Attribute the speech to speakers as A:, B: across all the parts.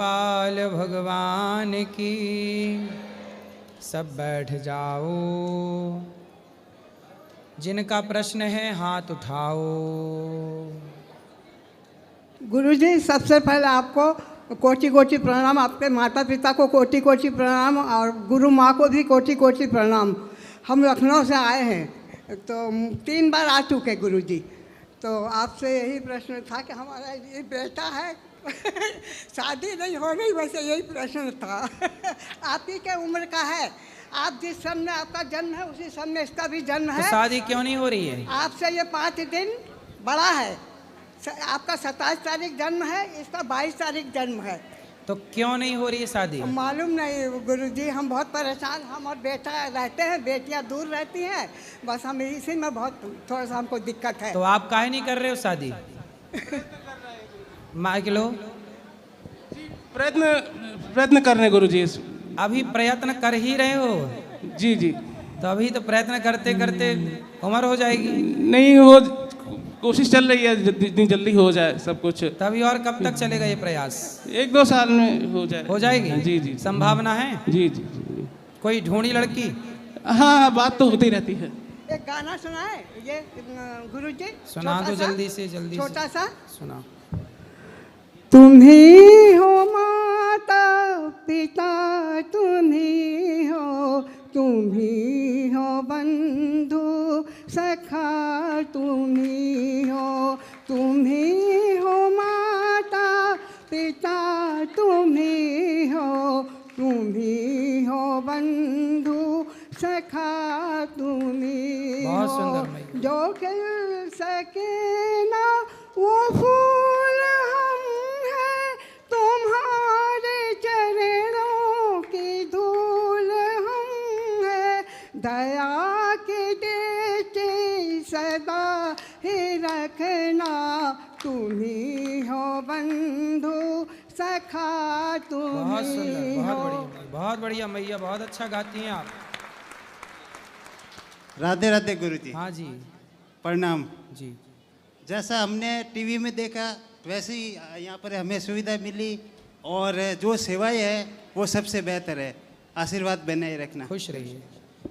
A: गोपाल भगवान की। सब बैठ जाओ, जिनका प्रश्न है हाथ उठाओ।
B: गुरुजी, सबसे पहले आपको कोटि कोटि प्रणाम, आपके माता पिता को कोटि कोटि प्रणाम और गुरु माँ को भी कोटि कोटि प्रणाम। हम लखनऊ से आए हैं, तो 3 बार आ चुके गुरुजी। तो आपसे यही प्रश्न था कि हमारा ये बेटा है शादी नहीं हो रही, वैसे यही प्रश्न था आप ही के उम्र का है, आप जिस सन में आपका जन्म है उसी सन में इसका भी जन्म है।
A: तो शादी क्यों नहीं हो रही है?
B: आपसे ये 5 दिन बड़ा है। आपका 27 तारीख जन्म है, इसका 22 तारीख जन्म है।
A: तो क्यों नहीं हो रही है शादी?
B: मालूम नहीं गुरुजी, हम बहुत परेशान, हम और बेटा रहते हैं, बेटियां दूर रहती हैं, बस हम इसी में बहुत थोड़ा सा हमको दिक्कत है।
A: तो आप काहे नहीं कर रहे हो शादी? माइक लो।
C: प्रयत्न कर रहे हैं गुरुजी।
A: अभी प्रयत्न कर ही रहे हो?
C: जी जी।
A: तो अभी तो प्रयत्न करते करते उम्र हो जाएगी।
C: नहीं हो, कोशिश चल रही है जितनी जल्दी हो जाए सब कुछ।
A: तभी और कब तक चलेगा ये प्रयास?
C: 1-2 साल में हो जाए।
A: हो जाएगी?
C: जी जी।
A: संभावना है?
C: जी जी।
A: कोई ढूंढी लड़की?
C: हाँ, बात तो होती रहती है।
B: एक गाना सुनाए ये गुरुजी?
A: सुना दो जल्दी से, जल्दी से।
B: छोटा सा
A: सुना।
B: तुम ही हो माता पिता, तुम ही हो, तुम ही हो बंधु सखा, तुम ही हो, तुम ही हो माता पिता, तुम ही हो, तुम ही हो बंधु सखा, तुम ही हो।
A: बहुत सुंदर मैया।
B: जो खिल सके ना वो फूल हम हैं, तुम्हारे चरणों की धूल हम हैं, दया के देते सदा ही रखना, तुम ही हो बंधु सखा, तुम
A: बहुत
B: ही
A: सुंदर, बहुत
B: हो।
A: बढ़िया, बहुत बढ़िया मैया, बहुत अच्छा गाती हैं आप।
D: राधे राधे गुरुजी।
A: हाँ जी।
D: प्रणाम
A: जी।
D: जैसा हमने टीवी में देखा वैसे ही यहाँ पर हमें सुविधा मिली, और जो सेवाएं है वो सबसे बेहतर है। आशीर्वाद बनाए रखना।
A: खुश रहिए।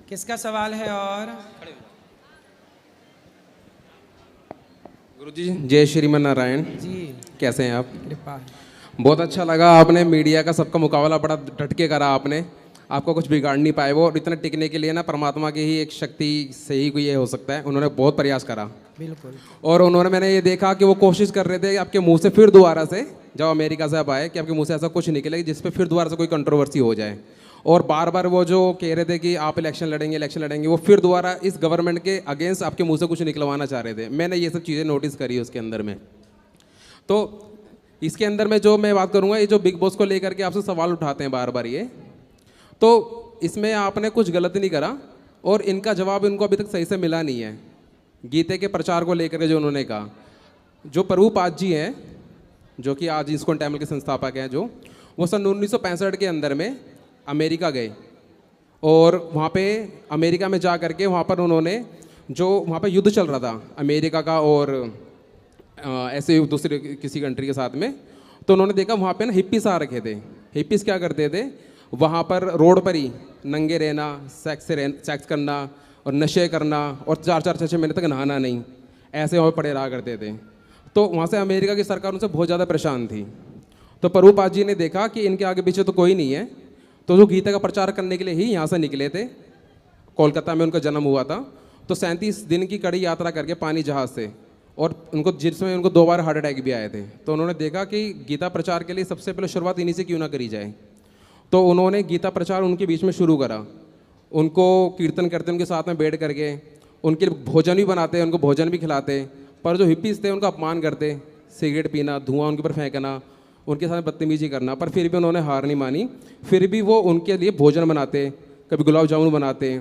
A: किसका सवाल है? और
E: गुरुजी जय श्रीमन नारायण
A: जी,
E: कैसे हैं आप?
A: कृपा है।
E: बहुत अच्छा लगा, आपने मीडिया का सबका मुकाबला बड़ा डट के करा आपने, आपको कुछ बिगाड़ नहीं पाए वो। और इतना टिकने के लिए ना परमात्मा की ही एक शक्ति से ही कोई ये हो सकता है। उन्होंने बहुत प्रयास करा,
A: बिल्कुल।
E: और उन्होंने, मैंने ये देखा कि वो कोशिश कर रहे थे आपके मुंह से फिर दोबारा से, जब अमेरिका से आप आए, कि आपके मुंह से ऐसा कुछ निकले जिस पे फिर दोबारा से कोई कंट्रोवर्सी हो जाए। और बार बार वो जो कह रहे थे कि आप इलेक्शन लड़ेंगे, वो फिर दोबारा इस गवर्नमेंट के अगेंस्ट आपके मुंह से कुछ निकलवाना चाह रहे थे। मैंने ये सब चीज़ें नोटिस करी उसके अंदर में। तो इसके अंदर में जो मैं बात करूँगा, ये जो बिग बॉस को लेकर के आपसे सवाल उठाते हैं बार बार ये, तो इसमें आपने कुछ गलत नहीं करा, और इनका जवाब इनको अभी तक सही से मिला नहीं है। गीते के प्रचार को लेकर के जो उन्होंने कहा, जो प्रभुपाद जी हैं, जो कि आज इस्कॉन टेम्पल के संस्थापक हैं, जो वो सन 1965 के अंदर में अमेरिका गए, और वहाँ पे अमेरिका में जा करके वहाँ पर उन्होंने, जो वहाँ पे युद्ध चल रहा था अमेरिका का और ऐसे दूसरे किसी कंट्री के साथ में, तो उन्होंने देखा वहाँ पे ना हिप्पीस आ रखे थे। हिप्पीस क्या करते थे, वहाँ पर रोड पर ही नंगे रहना, सेक्स करना और नशे करना, और 4-4 महीने तक नहाना नहीं, ऐसे वहाँ पड़े रहा करते थे। तो वहाँ से अमेरिका की सरकार उनसे बहुत ज़्यादा परेशान थी। तो प्रभुपाद जी ने देखा कि इनके आगे पीछे तो कोई नहीं है, तो जो गीता का प्रचार करने के लिए ही यहाँ से निकले थे। कोलकाता में उनका जन्म हुआ था। तो 37 दिन की कड़ी यात्रा करके पानी जहाज़ से, और उनको जिसमें उनको 2 बार हार्ट अटैक भी आए थे। तो उन्होंने देखा कि गीता प्रचार के लिए सबसे पहले शुरुआत इन्हीं से क्यों ना करी जाए। तो उन्होंने गीता प्रचार उनके बीच में शुरू करा। उनको कीर्तन करते, उनके साथ में बैठ करके उनके लिए भोजन भी बनाते, उनको भोजन भी खिलाते। पर जो हिप्पीज थे उनका अपमान करते, सिगरेट पीना, धुआं उनके ऊपर फेंकना, उनके साथ बदतमीजी करना। पर फिर भी उन्होंने हार नहीं मानी, फिर भी वो उनके लिए भोजन बनाते, कभी गुलाब जामुन बनाते,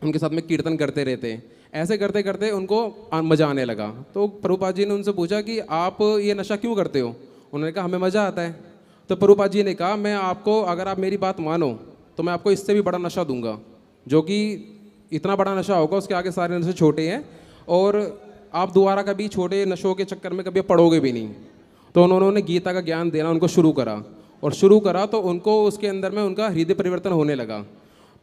E: उनके साथ में कीर्तन करते रहते। ऐसे करते करते उनको मज़ा आने लगा। तो प्रभुपाद जी ने उनसे पूछा कि आप ये नशा क्यों करते हो? उन्होंने कहा हमें मज़ा आता है। तो प्रभुपाद जी ने कहा मैं आपको, अगर आप मेरी बात मानो तो मैं आपको इससे भी बड़ा नशा दूंगा, जो कि इतना बड़ा नशा होगा उसके आगे सारे नशे छोटे हैं, और आप दोबारा कभी छोटे नशों के चक्कर में कभी पड़ोगे भी नहीं। तो उन्होंने गीता का ज्ञान देना उनको शुरू करा, और शुरू करा तो उनको उसके अंदर में उनका हृदय परिवर्तन होने लगा।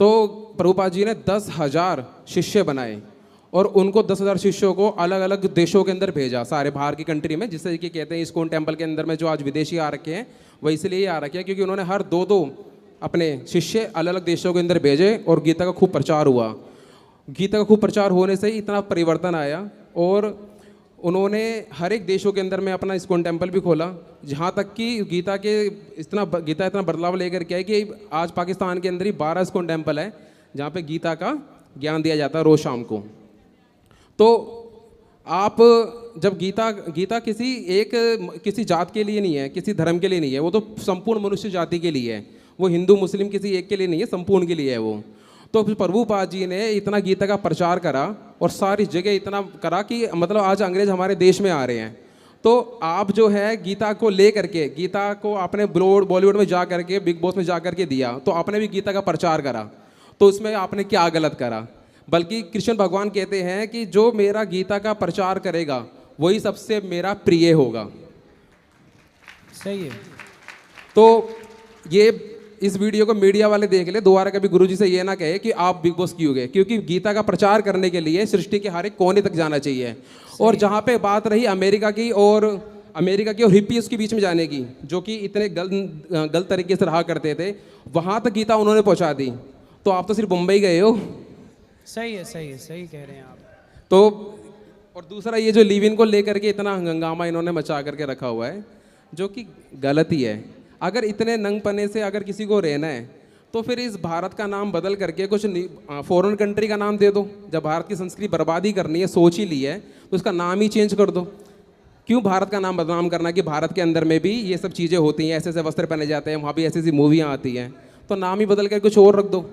E: तो प्रभुपाद जी ने 10,000 शिष्य बनाए और उनको 10,000 शिष्यों को अलग अलग देशों के अंदर भेजा, सारे बाहर की कंट्री में, जिससे कि कहते हैं इस्कॉन टेम्पल के अंदर में जो आज विदेशी आ रखे हैं वो इसलिए आ रखे हैं क्योंकि उन्होंने हर दो अपने शिष्य अलग अलग देशों के अंदर भेजे और गीता का खूब प्रचार हुआ। गीता का खूब प्रचार होने से ही इतना परिवर्तन आया और उन्होंने हर एक देशों के अंदर में अपना इस्कॉन टेम्पल भी खोला, जहाँ तक कि गीता इतना बदलाव लेकर के आए कि आज पाकिस्तान के अंदर ही 12 इस्कॉन टेम्पल है जहाँ पे गीता का ज्ञान दिया जाता है रोज़ शाम को। तो आप जब गीता किसी जात के लिए नहीं है, किसी धर्म के लिए नहीं है, वो तो संपूर्ण मनुष्य जाति के लिए है। वो हिंदू मुस्लिम किसी एक के लिए नहीं है, संपूर्ण के लिए है वो। तो प्रभुपाद जी ने इतना गीता का प्रचार करा और सारी जगह इतना करा कि मतलब आज अंग्रेज हमारे देश में आ रहे हैं। तो आप जो है गीता को ले करके, गीता को आपने बॉलीवुड में जा करके, बिग बॉस में जा करके दिया, तो आपने भी गीता का प्रचार करा, तो उसमें आपने क्या गलत करा? बल्कि कृष्ण भगवान कहते हैं कि जो मेरा गीता का प्रचार करेगा वही सबसे मेरा प्रिय होगा।
A: सही है।
E: तो ये इस वीडियो को मीडिया वाले देख ले, दोबारा कभी गुरुजी से ये ना कहे कि आप बिग बॉस क्यों गए, क्योंकि गीता का प्रचार करने के लिए सृष्टि के हर एक कोने तक जाना चाहिए। और जहाँ पे बात रही अमेरिका की और हिप्पीज के बीच में जाने की, जो कि इतने गलत तरीके से रहा करते थे, वहाँ तक गीता उन्होंने पहुँचा दी। तो आप तो सिर्फ मुंबई गए हो।
A: सही है, सही है, सही कह रहे हैं आप।
E: तो और दूसरा ये जो लिव इन को लेकर के इतना हंगामा इन्होंने मचा करके रखा हुआ है, जो कि गलत ही है। अगर इतने नंगपने से अगर किसी को रहना है तो फिर इस भारत का नाम बदल करके कुछ फॉरेन कंट्री का नाम दे दो। जब भारत की संस्कृति बर्बादी करनी है, सोच ही ली है, तो उसका नाम ही चेंज कर दो। क्यों भारत का नाम बदनाम करना कि भारत के अंदर में भी ये सब चीज़ें होती हैं, ऐसे ऐसे वस्त्र पहने जाते हैं, वहाँ भी ऐसी ऐसी मूवियाँ आती हैं, तो नाम ही बदल कर कुछ और रख दो।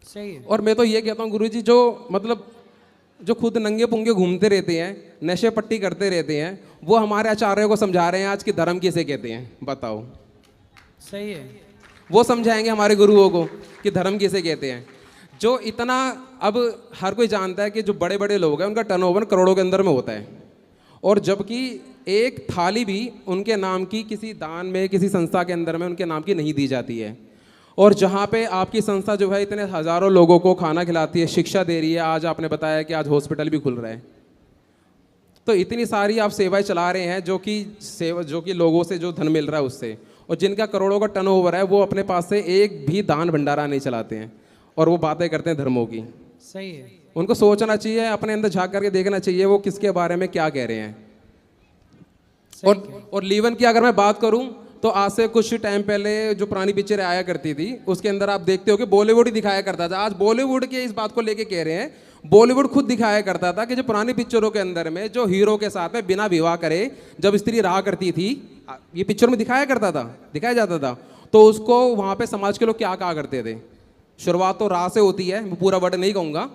A: सही है।
E: और मैं तो ये कहता हूँ गुरुजी, जो खुद नंगे पुंगे घूमते रहते हैं, नशे पट्टी करते रहते हैं, वो हमारे आचार्यों को समझा रहे हैं आज कि धर्म किसे कहते हैं, बताओ।
A: सही है।
E: वो समझाएंगे हमारे गुरुओं को कि धर्म किसे कहते हैं। जो इतना अब हर कोई जानता है कि जो बड़े बड़े लोग हैं उनका टर्नओवर करोड़ों के अंदर में होता है, और जबकि एक थाली भी उनके नाम की किसी दान में, किसी संस्था के अंदर में उनके नाम की नहीं दी जाती है। और जहाँ पे आपकी संस्था जो है इतने हज़ारों लोगों को खाना खिलाती है, शिक्षा दे रही है, आज आपने बताया कि आज हॉस्पिटल भी खुल रहा है, तो इतनी सारी आप सेवाएं चला रहे हैं जो कि लोगों से जो धन मिल रहा है उससे, और जिनका करोड़ों का टर्नओवर है वो अपने पास से एक भी दान भंडारा नहीं चलाते हैं और वो बातें करते हैं धर्मों की।
A: सही है।
E: उनको सोचना चाहिए, अपने अंदर झांक करके देखना चाहिए वो किसके बारे में क्या कह रहे हैं। और लीवन की अगर मैं बात करूं तो आज से कुछ टाइम पहले जो पुरानी पिक्चर आया करती थी उसके अंदर आप देखते हो कि बॉलीवुड ही दिखाया करता था। आज बॉलीवुड के इस बात को लेके कह रहे हैं, बॉलीवुड खुद दिखाया करता था कि जो पुरानी पिक्चरों के अंदर में जो हीरो के साथ में बिना विवाह करे जब स्त्री रहा करती थी, ये पिक्चर में दिखाया जाता था, तो उसको वहाँ पे समाज के लोग क्या कहा करते थे। शुरुआत तो राह से होती है, मैं पूरा वर्ड नहीं कहूँगा,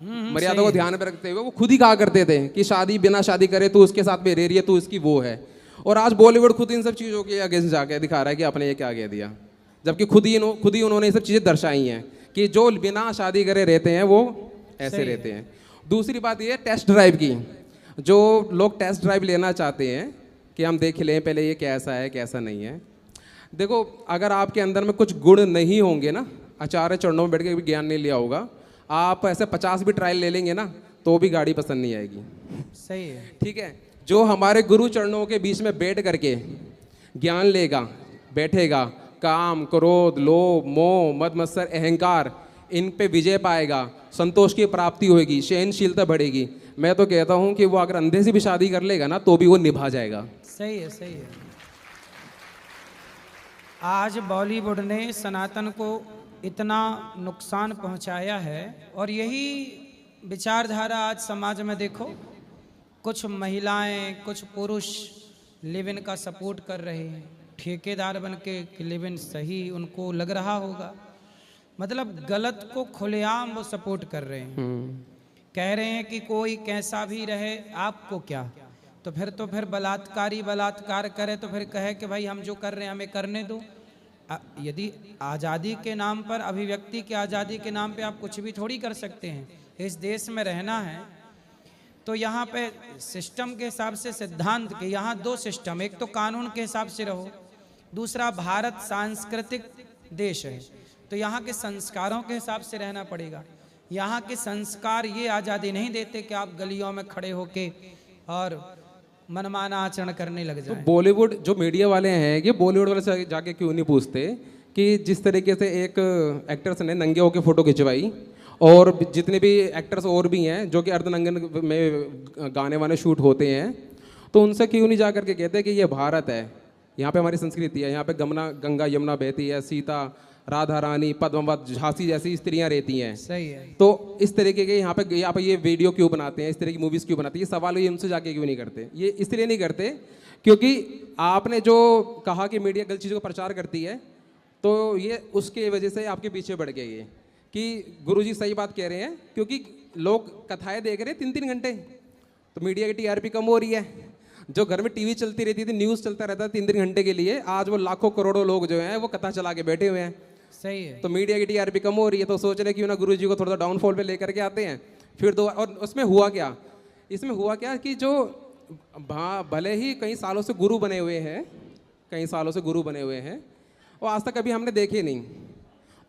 E: मर्यादा को ध्यान में रखते हुए वो खुद ही कहा करते थे कि शादी बिना शादी करे तू उसके साथ में रह रही है, तू इसकी वो है। और आज बॉलीवुड खुद इन सब चीज़ों के अगेंस्ट जाके दिखा रहा है कि आपने ये क्या कह दिया, जबकि खुद ही उन्होंने ये सब चीज़ें दर्शाई हैं कि जो बिना शादी करे रहते हैं वो ऐसे रहते हैं। दूसरी बात ये टेस्ट ड्राइव की, जो लोग टेस्ट ड्राइव लेना चाहते हैं कि हम देख लें पहले ये कैसा है कैसा नहीं है। देखो, अगर आपके अंदर में कुछ गुण नहीं होंगे ना, आचार्य चरणों में बैठ के भी ज्ञान नहीं लिया होगा, आप ऐसे 50 भी ट्रायल ले लेंगे ना तो भी गाड़ी पसंद नहीं आएगी।
A: सही है।
E: ठीक है, जो हमारे गुरु चरणों के बीच में बैठ करके ज्ञान लेगा, बैठेगा, काम, क्रोध, लोभ, मोह, मद मत्सर, अहंकार, इन पे विजय पाएगा, संतोष की प्राप्ति होगी, सहनशीलता बढ़ेगी। मैं तो कहता हूँ कि वो अगर अंधे से भी शादी कर लेगा ना तो भी वो निभा जाएगा।
A: सही है, सही है। आज बॉलीवुड ने सनातन को इतना नुकसान पहुंचाया है, और यही विचारधारा आज समाज में देखो, कुछ महिलाएं, कुछ पुरुष लिव इन का सपोर्ट कर रहे हैं, ठेकेदार बन के लिव इन सही उनको लग रहा होगा, मतलब गलत को खुलेआम वो सपोर्ट कर रहे हैं। कह रहे हैं कि कोई कैसा भी रहे आपको क्या, तो फिर बलात्कारी बलात्कार करे तो फिर कहे कि भाई हम जो कर रहे हैं हमें करने दो। यदि आज़ादी के नाम पर, अभिव्यक्ति की आज़ादी के नाम पे आप कुछ भी थोड़ी कर सकते हैं। इस देश में रहना है तो यहाँ पे सिस्टम के हिसाब से, सिद्धांत के यहाँ 2 सिस्टम, एक तो कानून के हिसाब से रहो, दूसरा भारत सांस्कृतिक देश है, तो यहाँ के संस्कारों के हिसाब से रहना पड़ेगा। यहाँ के संस्कार ये आज़ादी नहीं देते कि आप गलियों में खड़े होके और मनमाना आचरण करने लग
E: तो
A: जाएं।
E: बॉलीवुड जो मीडिया वाले हैं ये बॉलीवुड वाले से जाके क्यों नहीं पूछते कि जिस तरीके से एक एक्टर्स ने नंगे होकर फोटो खिंचवाई और जितने भी एक्टर्स और भी हैं जो कि अर्धनंगन में गाने वाने शूट होते हैं, तो उनसे क्यों नहीं जा करके कहते कि ये भारत है, यहाँ पे हमारी संस्कृति है, यहाँ पे गंगा यमुना बहती है, सीता, राधा रानी, पद्मावत, झांसी जैसी स्त्रियाँ रहती हैं।
A: सही है।
E: तो इस तरीके के यहाँ पे ये वीडियो क्यों बनाते हैं, इस तरह की मूवीज़ क्यों बनाते हैं, ये सवाल ये उनसे जाके क्यों नहीं करते? ये इसलिए नहीं करते क्योंकि आपने जो कहा कि मीडिया गलत चीज़ों का प्रचार करती है, तो ये उसके वजह से आपके पीछे बढ़ गए ये कि गुरुजी सही बात कह रहे हैं, क्योंकि लोग कथाएं देख रहे हैं 3-3 घंटे, तो मीडिया की टीआरपी कम हो रही है। जो घर में टीवी चलती रहती थी, न्यूज़ चलता रहता है 3-3 घंटे के लिए, आज वो लाखों करोड़ों लोग जो हैं वो कथा चला के बैठे हुए हैं।
A: सही है।
E: तो मीडिया की टीआरपी कम हो रही है, तो सोच रहे क्यों ना गुरुजी को थोड़ा डाउनफॉल पे लेकर के आते हैं। फिर दो, और उसमें हुआ क्या, इसमें हुआ क्या कि जो भले ही कई सालों से गुरु बने हुए हैं, कई सालों से गुरु बने हुए हैं, वो आज तक कभी हमने देखे नहीं,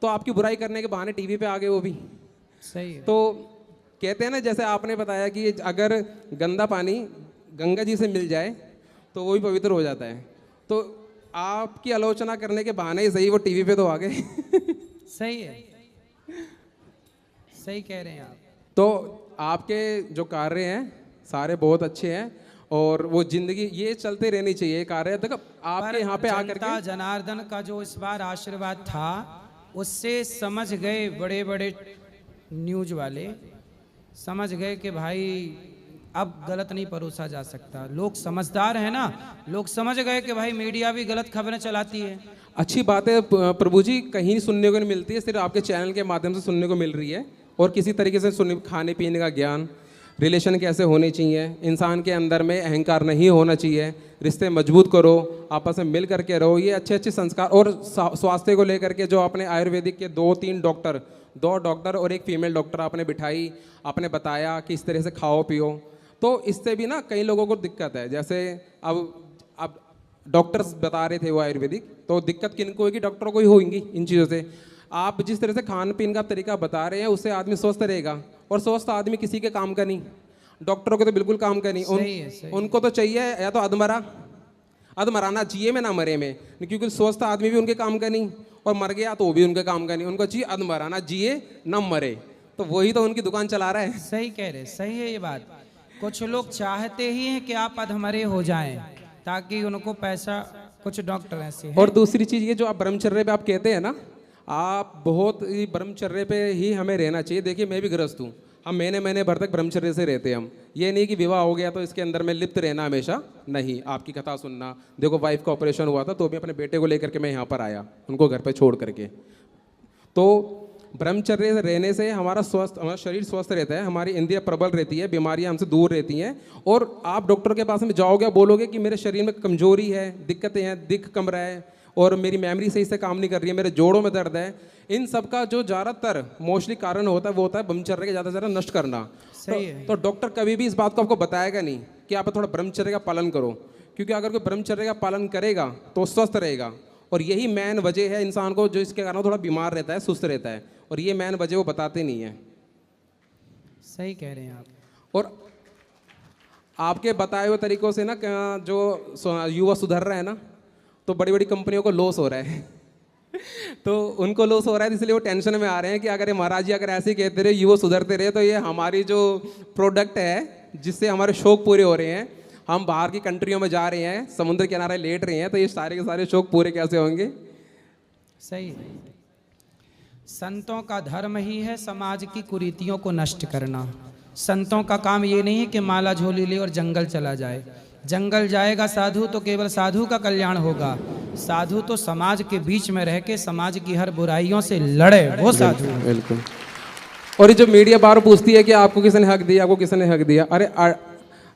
E: तो आपकी बुराई करने के बहाने टीवी पे आ गए वो भी।
A: सही है।
E: तो कहते हैं ना, जैसे आपने बताया कि अगर गंदा पानी गंगा जी से मिल जाए तो वो भी पवित्र हो जाता है, तो आपकी आलोचना करने के बहाने ही सही वो टीवी पे तो आ गए।
A: सही है, सही कह रहे हैं आप।
E: तो आपके जो कार्य हैं सारे बहुत अच्छे हैं और वो जिंदगी ये चलते रहनी चाहिए कार्य। देखो आपके यहाँ पे आकर
A: जनता
E: के
A: जनार्दन का जो इस बार आशीर्वाद था, उससे समझ गए बड़े बड़े न्यूज वाले, समझ गए कि भाई अब गलत नहीं परोसा जा सकता। लोग समझदार हैं ना, लोग समझ गए कि भाई मीडिया भी गलत खबरें चलाती है।
E: अच्छी बात है प्रभु जी, कहीं सुनने को नहीं मिलती है, सिर्फ आपके चैनल के माध्यम से सुनने को मिल रही है। और किसी तरीके से खाने पीने का ज्ञान, रिलेशन कैसे होने चाहिए, इंसान के अंदर में अहंकार नहीं होना चाहिए, रिश्ते मजबूत करो, आपस में मिल करके रहो, ये अच्छे अच्छे संस्कार। और स्वास्थ्य को लेकर के जो आपने आयुर्वेदिक के 2 डॉक्टर और एक फीमेल डॉक्टर आपने बिठाई, आपने बताया कि इस तरह से खाओ पियो, तो इससे भी ना कई लोगों को दिक्कत है। जैसे अब डॉक्टर्स बता रहे थे वो आयुर्वेदिक, तो दिक्कत किनको होगी? डॉक्टरों को ही होगी इन चीज़ों से। आप जिस तरह से खान पीन का तरीका बता रहे हैं उससे आदमी स्वस्थ रहेगा, और स्वस्थ आदमी किसी के काम का नहीं, डॉक्टरों के तो बिल्कुल काम का नहीं। उनको तो चाहिए या तो अधमराना चाहिए में ना मरे में, क्योंकि स्वस्थ आदमी भी उनके काम का नहीं और मर गया तो वो भी उनके काम का नहीं, उनको चाहिए अधमराना, जिए न मरे। तो वही तो उनकी दुकान चला रहा है।
A: सही कह रहे, सही है ये बात। कुछ लोग चाहते ही हैं कि आप अधमरे हो जाएं ताकि उनको पैसा, कुछ डॉक्टर ऐसे हैं।
E: और दूसरी चीज़ ये जो आप ब्रह्मचर्य पे आप कहते हैं ना, आप बहुत ही ब्रह्मचर्य पे ही हमें रहना चाहिए। देखिए मैं भी गृहस्थ हूँ, हम महीने भर तक ब्रह्मचर्य से रहते हैं। हम ये नहीं कि विवाह हो गया तो इसके अंदर में लिप्त रहना हमेशा, नहीं। आपकी कथा सुनना, देखो वाइफ का ऑपरेशन हुआ था तो भी अपने बेटे को लेकर के मैं यहाँ पर आया, उनको घर पे छोड़ करके। तो ब्रह्मचर्य रहने से हमारा शरीर स्वस्थ रहता है, हमारी इंद्रियाँ प्रबल रहती है, बीमारियाँ हमसे दूर रहती हैं। और आप डॉक्टर के पास में जाओगे, बोलोगे कि मेरे शरीर में कमजोरी है, दिक्कतें हैं, दिख कम रहा है और मेरी मेमोरी सही से काम नहीं कर रही है, मेरे जोड़ों में दर्द है, इन सब का जो ज़्यादातर मोस्टली कारण होता है वो होता है ब्रह्मचर्य के ज़्यादा से ज़्यादा नष्ट करना। तो डॉक्टर कभी भी इस बात को आपको बताएगा नहीं कि आप थोड़ा ब्रह्मचर्य का पालन करो, क्योंकि अगर कोई ब्रह्मचर्य का पालन करेगा तो स्वस्थ रहेगा। और यही मेन वजह है इंसान को जो इसके कारण थोड़ा बीमार रहता है, सुस्त रहता है, और ये मेन वजह वो बताते नहीं है।
A: सही कह रहे हैं आप।
E: और आपके बताए हुए तरीकों से ना जो युवा सुधर रहा है ना, तो बड़ी बड़ी कंपनियों को लॉस हो रहा है। तो उनको लॉस हो रहा है, इसलिए वो टेंशन में आ रहे हैं कि अगर ये महाराज जी अगर ऐसे ही कहते रहे, युवा सुधरते रहे, तो ये हमारी जो प्रोडक्ट है जिससे हमारे शौक पूरे हो रहे हैं, हम बाहर की कंट्रियों में जा रहे हैं, समुद्र किनारे लेट रहे हैं, तो ये सारे के सारे शौक पूरे कैसे होंगे?
A: सही है। संतों का धर्म ही है समाज की कुरीतियों को नष्ट करना। संतों का काम ये नहीं है कि माला झोली ले और जंगल चला जाए। जंगल जाएगा साधु तो केवल साधु का कल्याण होगा। साधु तो समाज के बीच में रह के समाज की हर बुराइयों से लड़े, वो साधु।
E: बिल्कुल। और ये जो मीडिया बार पूछती है कि आपको किसने हक दिया, आपको किसने हक दिया, अरे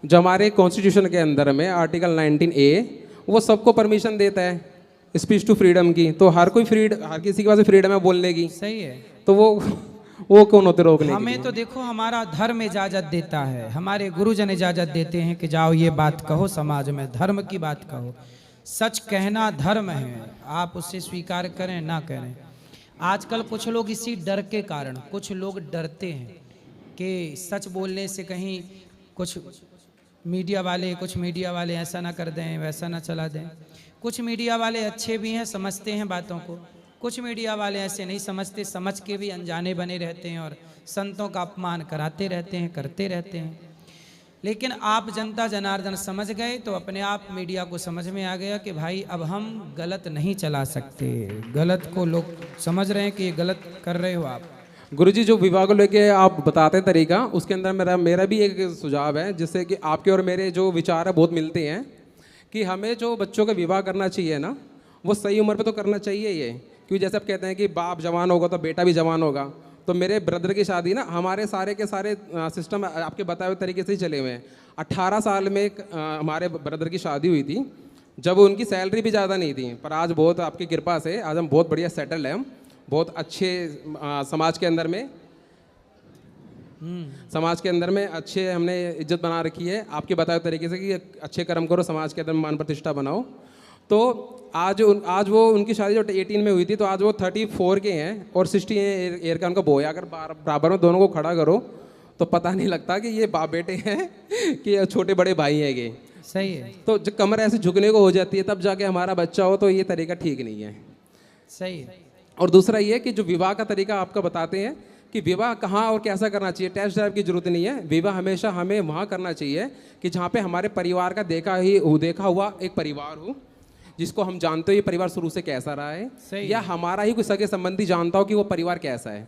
E: जो हमारे कॉन्स्टिट्यूशन के अंदर में आर्टिकल 19A वो सबको परमिशन देता है स्पीच टू फ्रीडम की, तो हर किसी के पास फ्रीडम है बोलने की।
A: सही है।
E: तो वो कौन होते रोकने?
A: हमें तो देखो हमारा धर्म इजाजत देता है, हमारे गुरुजन इजाजत देते हैं कि जाओ ये बात कहो, समाज में धर्म की बात कहो। सच कहना धर्म है, आप उसे स्वीकार करें ना करें। आजकल कुछ लोग इसी डर के कारण, कुछ लोग डरते हैं कि सच बोलने से कहीं कुछ मीडिया वाले ऐसा ना कर दें, वैसा ना चला दें। कुछ मीडिया वाले अच्छे भी हैं, समझते हैं बातों को, कुछ मीडिया वाले ऐसे नहीं समझते, समझ के भी अनजाने बने रहते हैं और संतों का अपमान कराते रहते हैं, करते रहते हैं। लेकिन आप जनता जनार्दन समझ गए तो अपने आप मीडिया को समझ में आ गया कि भाई अब हम गलत नहीं चला सकते। गलत को लोग समझ रहे हैं कि ये गलत कर रहे हो आप।
E: गुरुजी, जो विवाह को लेके आप बताते हैं तरीका, उसके अंदर मेरा भी एक सुझाव है, जिससे कि आपके और मेरे जो विचार है बहुत मिलते हैं कि हमें जो बच्चों का विवाह करना चाहिए ना, वो सही उम्र पे तो करना चाहिए ये। क्योंकि जैसे आप कहते हैं कि बाप जवान होगा तो बेटा भी जवान होगा, तो मेरे ब्रदर की शादी ना हमारे सारे के सारे सिस्टम आपके बताए हुए तरीके से ही चले हुए हैं। 18 साल में हमारे ब्रदर की शादी हुई थी, जब उनकी सैलरी भी ज़्यादा नहीं थी, पर आज बहुत आपकी कृपा से आज हम बहुत बढ़िया सेटल हैं, हम बहुत अच्छे समाज के अंदर में अच्छे हमने इज्जत बना रखी है आपके बताए तरीके से कि अच्छे कर्म करो, समाज के अंदर मान प्रतिष्ठा बनाओ। तो आज वो उनकी शादी जो 18 में हुई थी, तो आज वो 34 के हैं और 60 ईयर का उनका बॉय। अगर बराबर में दोनों को खड़ा करो तो पता नहीं लगता कि ये बाप बेटे हैं कि छोटे बड़े भाई हैं ये।
A: सही है।
E: तो जब कमर ऐसे झुकने को हो जाती है तब जाके हमारा बच्चा हो, तो ये तरीका ठीक नहीं है।
A: सही है।
E: और दूसरा ये कि जो विवाह का तरीका आपका बताते हैं कि विवाह कहाँ और कैसा करना चाहिए, टेस्ट ड्राइव की जरूरत नहीं है। विवाह हमेशा हमें वहाँ करना चाहिए कि जहाँ पे हमारे परिवार का देखा हुआ एक परिवार हो, जिसको हम जानते हो ये परिवार शुरू से कैसा रहा है, या हमारा ही कोई सगे संबंधी जानता हो कि वो परिवार कैसा है।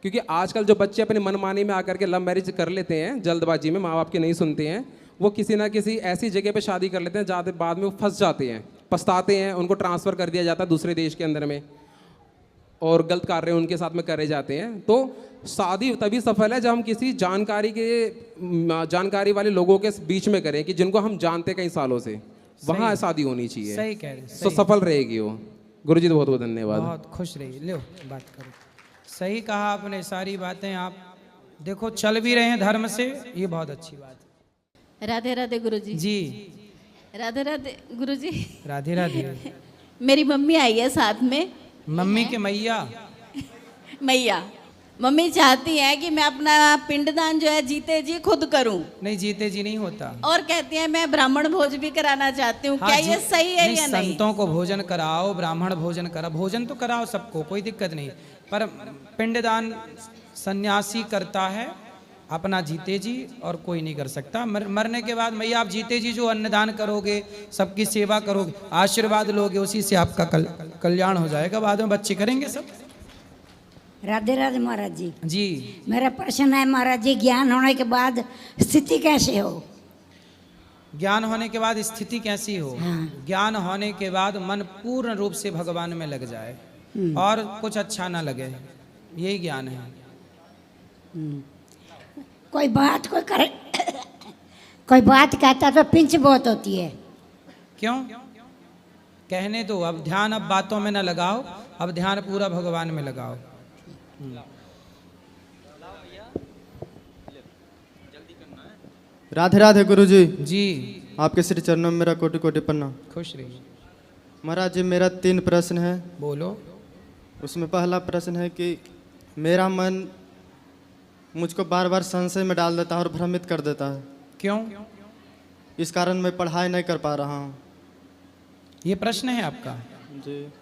E: क्योंकि आजकल जो बच्चे अपने मनमानी में आकर के लव मैरिज कर लेते हैं, जल्दबाजी में, माँ बाप की नहीं सुनते हैं, वो किसी ना किसी ऐसी जगह पे शादी कर लेते हैं जहाँ बाद में वो फंस जाते हैं, पछताते हैं, उनको ट्रांसफ़र कर दिया जाता है दूसरे देश के अंदर में और गलत कार्य उनके साथ में करे जाते हैं। तो शादी तभी सफल है जब हम किसी जानकारी वाले लोगों के बीच में करें कि जिनको हम जानते कई सालों से, वहाँ शादी होनी चाहिए।
A: सही कह रहे हैं।
E: तो सफल रहेगी वो। गुरुजी तो बहुत बहुत धन्यवाद।
A: बहुत खुश रहिए। लो बात करो। सही कहा आपने, सारी बातें आप देखो चल भी रहे हैं धर्म से, ये बहुत अच्छी बात है।
F: राधे राधे गुरुजी।
A: जी
F: राधे राधे गुरुजी।
A: राधे राधे।
F: मेरी मम्मी आई है साथ में।
A: मम्मी के मैया
F: मैया मम्मी चाहती है कि मैं अपना पिंडदान जो है जीते जी खुद करूं।
A: नहीं, जीते जी नहीं होता।
F: और कहती है मैं ब्राह्मण भोज भी कराना चाहती हूँ। क्या ये सही है या नहीं?
A: संतों को भोजन कराओ, ब्राह्मण भोजन कराओ, भोजन तो कराओ सबको, कोई दिक्कत नहीं। पर पिंडदान सन्यासी करता है अपना जीते जी, और कोई नहीं कर सकता। मरने के बाद मैया आप जीते जी जो अन्नदान करोगे, सबकी सेवा करोगे, आशीर्वाद लोगे, उसी से आपका कल्याण हो जाएगा। बाद में बच्चे करेंगे सब।
G: राधे राधे महाराज जी।
A: जी
G: मेरा प्रश्न है महाराज जी, ज्ञान होने के बाद स्थिति कैसे हो?
A: ज्ञान होने के बाद स्थिति कैसी हो? ज्ञान होने के बाद मन पूर्ण रूप से भगवान में लग जाए और कुछ अच्छा ना लगे, यही ज्ञान है।
G: कोई बात कोई बात कहता तो पिंच बहुत होती है।
A: क्यों? कहने दो। अब ध्यान अब बातों में ना लगाओ, अब ध्यान पूरा भगवान में लगाओ।
H: राधे राधे गुरुजी।
A: जी
H: आपके श्री चरणों में मेरा कोटि कोटि प्रणाम।
A: खुश रहिए।
H: महाराज जी, मेरा 3 प्रश्न है।
A: बोलो।
H: उसमें पहला प्रश्न है कि मेरा मन मुझको बार बार संशय में डाल देता है और भ्रमित कर देता है।
A: क्यों?
H: इस कारण मैं पढ़ाई नहीं कर पा रहा हूँ।
A: ये प्रश्न है आपका?
H: जी।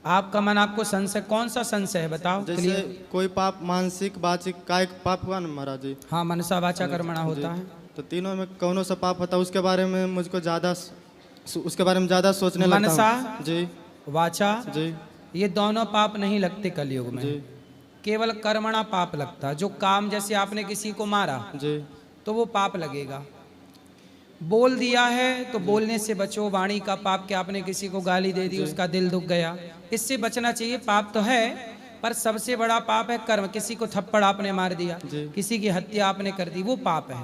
A: आपका मन आपको संशय, कौन सा संशय है बताओ?
H: जैसे कोई पाप मानसिक वाचिक कायिक पाप हुआ ना महाराज जी।
A: हाँ, मनसा वाचा कर्मणा होता है।
H: तो तीनों में कौन सा पाप होता है उसके बारे में मुझको ज़्यादा सोचने लगता हूँ।
A: मनसा
H: जी,
A: वाचा
H: जी,
A: ये दोनों पाप नहीं लगते कलयुग में।
H: जी,
A: केवल कर्मणा पाप लगता है। जो काम, जैसे आपने किसी को मारा
H: जी,
A: तो वो पाप लगेगा। बोल दिया है तो बोलने से बचो। वाणी का पाप, क्या आपने किसी को गाली दे दी, उसका दिल दुख गया, इससे बचना चाहिए। पाप तो है, पर सबसे बड़ा पाप है कर्म। किसी को थप्पड़ आपने मार दिया, किसी की हत्या आपने कर दी, वो पाप है।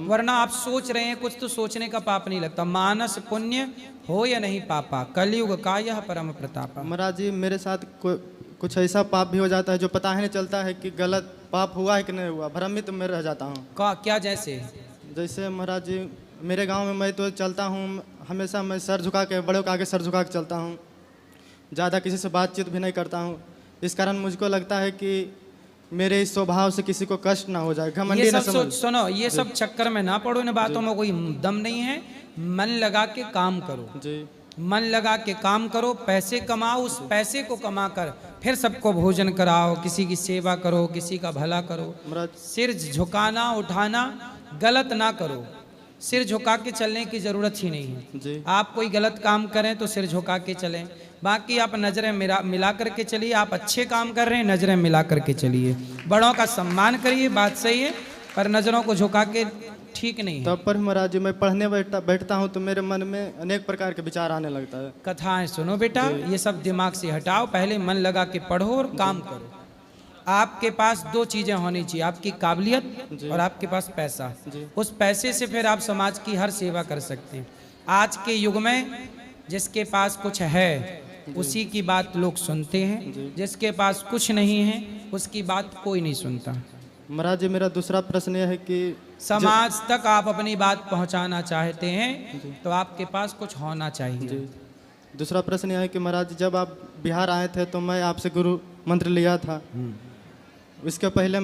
A: वरना आप सोच रहे हैं कुछ, तो सोचने का पाप नहीं लगता। मानस पुण्य हो या नहीं पापा, कलयुग का यह परम प्रतापा।
H: महाराज जी, मेरे साथ कुछ ऐसा पाप भी हो जाता है जो पता ही नहीं चलता है कि गलत पाप हुआ है कि नहीं हुआ। भ्रमित में रह जाता हूँ।
A: क्या? जैसे
H: जैसे महाराज जी, मेरे गांव में मैं तो चलता हूँ, हमेशा मैं सर झुका के, बड़ों के आगे सर झुका के चलता हूँ, ज़्यादा किसी से बातचीत भी नहीं करता हूँ। इस कारण मुझको लगता है कि मेरे इस स्वभाव से किसी को कष्ट ना हो जाए, घमंडी
A: ये
H: ना
A: सब
H: समझ।
A: सुनो, ये सब चक्कर में ना पड़ो, इन बातों में कोई दम नहीं है। मन लगा के काम करो,
H: जी
A: मन लगा के काम करो, पैसे कमाओ, उस पैसे को कमा कर फिर सबको भोजन कराओ, किसी की सेवा करो, किसी का भला करो।
H: महाराज,
A: सिर झुकाना उठाना गलत ना करो, सिर झुका के चलने की जरूरत ही नहीं है।
H: जी
A: आप कोई गलत काम करें तो सिर झुका के चलें, बाकी आप नजरें मिला करके चलिए। आप अच्छे काम कर रहे हैं, नजरें मिला करके चलिए, बड़ों का सम्मान करिए, बात सही है, पर नजरों को झुका के ठीक नहीं है।
H: तब पर महाराज जी मैं पढ़ने बैठता हूँ तो मेरे मन में अनेक प्रकार के विचार आने लगता है।
A: कथाएं सुनो बेटा, ये सब दिमाग से हटाओ, पहले मन लगा के पढ़ो और काम करो। आपके पास दो चीजें होनी चाहिए, आपकी काबिलियत और आपके पास पैसा। उस पैसे से फिर आप समाज की हर सेवा कर सकते हैं। आज के युग में जिसके पास कुछ है उसी की बात लोग सुनते हैं, जिसके पास कुछ नहीं है उसकी बात कोई नहीं सुनता।
H: महाराज जी मेरा दूसरा प्रश्न यह है कि
A: समाज तक आप अपनी बात पहुंचाना चाहते हैं तो आपके पास कुछ होना चाहिए।
H: दूसरा प्रश्न यह है कि महाराज जी जब आप बिहार आए थे तो मैं आपसे गुरु मंत्र लिया था, इसके पहले